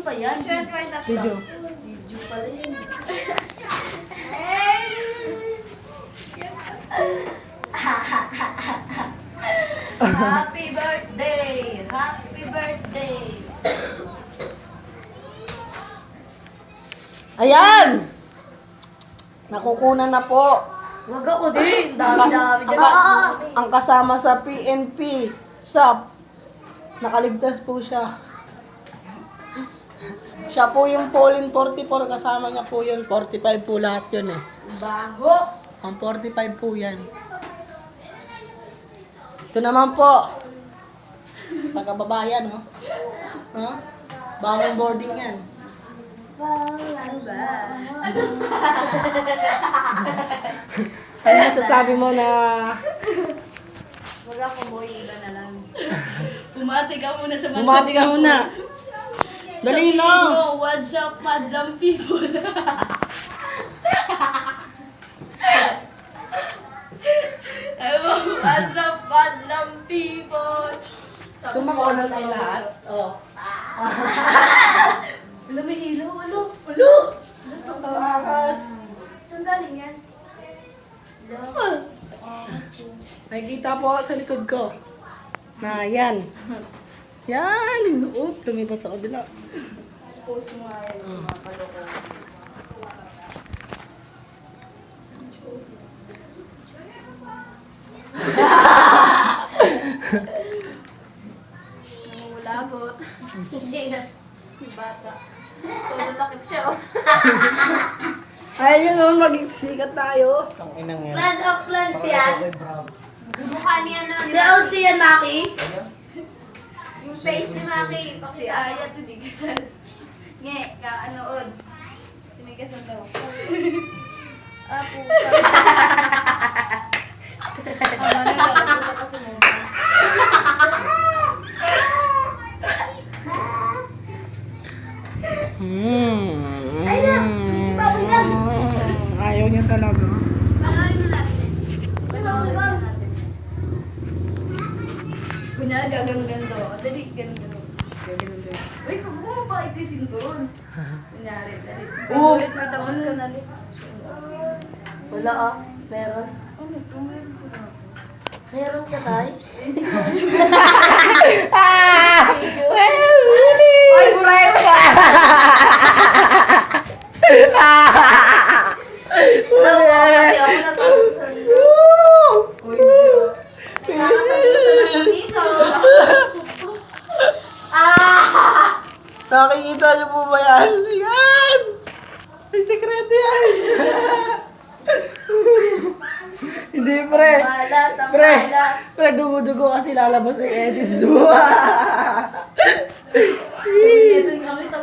pa yan? Share ko yung tatlo. Video. Video pala yun. Happy birthday! Happy birthday! Ayan! Nakukunan na po. Wag ako din. Dami-dami dyan. Ang kasama sa PNP, SAP, nakaligtas po siya. Siya po yung Pauline 44, kasama niya po yun. 45 po lahat yun eh. Baho. Ang 45 po yan. Ito naman po. Taga-babayan, oh. Huh? Bagong boarding yan. Ano ba? Ano masasabi mo na... Wag ako boy, iba na lang. Bumati ka muna sa Bumati ka muna. Dali Sabihin na. mo, what's up, madam people? What's up, madam people? Sumako na tayo lahat. Oh. Wala, may ilaw, ano? Ulo! Takas. Saan galing yan? Nakikita po sa likod ko. Na yan. Yan! Oop, lumipat sa kabila. Post mo nga yan, mga paloko. Nangungulabot. Hindi na. May bata. Todo takip siya, oh. Ay, yun naman, maging sikat tayo. Ang inang yan. Clans of Clans yan. Mukha niya na. Si OC yan, Maki. Yung face ni Maki. Si Aya, tinigasan. Nge, kaanood. Tinigasan daw. Ah, puta. Ang manila, ako kasunod. Ayaw niya talaga. Kunyari, gagano-gano. Dali, gano-gano. Gagano-gano. Uy, kung mo ba itisin doon? Kunyari, dali. Oo. Ulit, may tapos ka na. Wala ah. Meron. Meron ka tayo? Hindi ko. Well, really? Ay, buray mo ba? Wala mo, pati ako nasasasan. Woo! Uy, hindi ah. Nakakatapusan ako dito. Ah! Nakikita niyo po ba yan? Yan! May sekreto yan! Hindi, pre. Malas, ang Pre, malas. pre, dumudugo kasi lalabas ng edits mo. Ito yung nakita